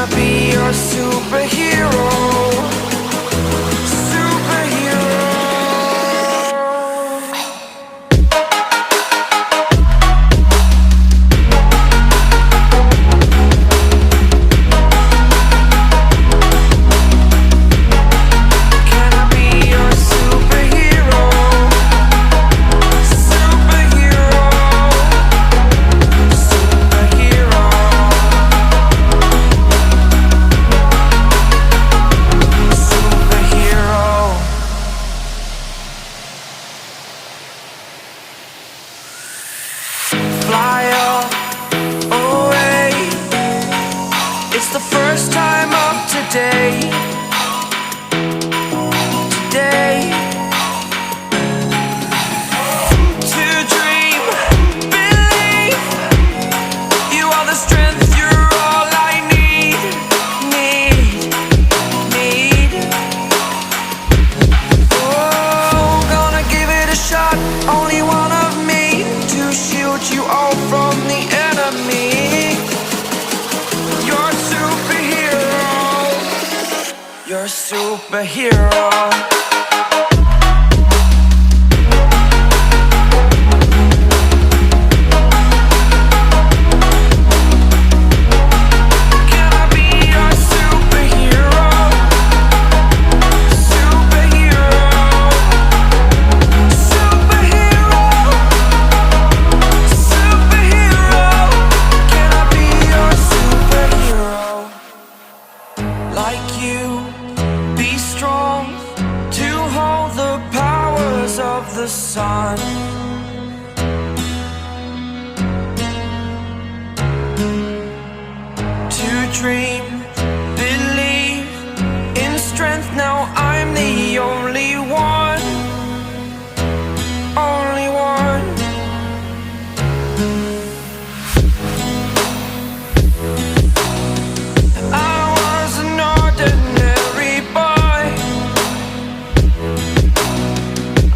I be your superhero? Superhero. Can I be your superhero? Superhero. Superhero. Fly away. It's the first time of today. To dream, believe. You are the strength, you're all I need. Oh, gonna give it a shot. Only one of me to shield you all from the enemy. You're a superhero. You're a superhero. Can I be your superhero? Superhero. Superhero. Superhero. Can I be your superhero? Like you, be strong to hold the powers of the sun. To dream, believe in strength. Now I'm the only one. Only one. I was an ordinary boy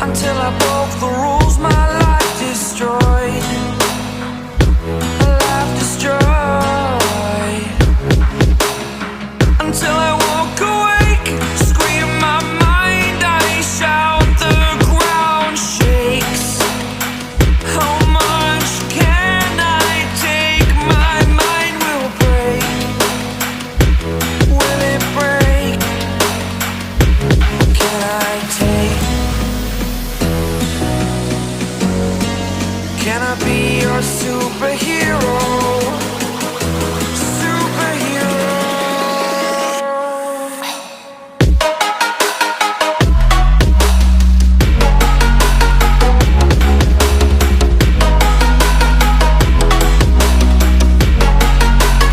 until I broke the rules. My life destroyed. Life destroyed. Until I woke awake, scream my mind, I shout, the ground shakes. How much can I take? My mind will break. Will it break? Can I take? Can I be your superhero? Superhero.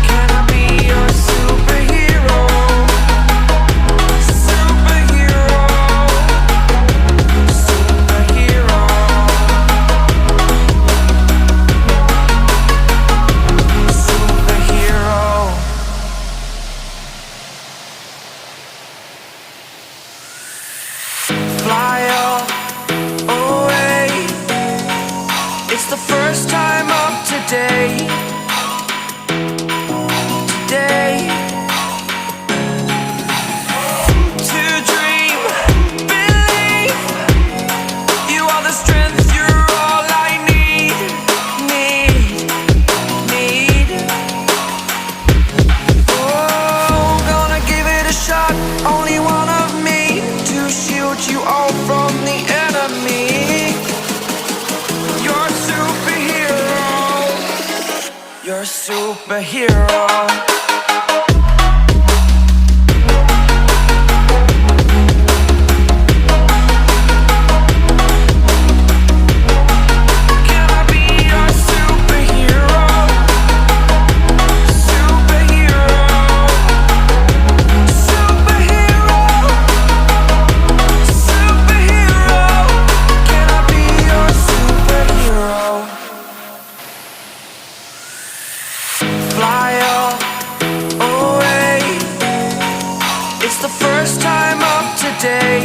Can I be your superhero? Superhero. Superhero. Superhero. Fly away. It's the first time of today. To dream, believe. You are the strength, you're all I need. Oh, gonna give it a shot. Only one of me to shield you all from the enemy. You're a superhero. You're a superhero. Can I be your superhero? Superhero. Superhero. Superhero. Can I be your superhero? Fly away. It's the first time of today.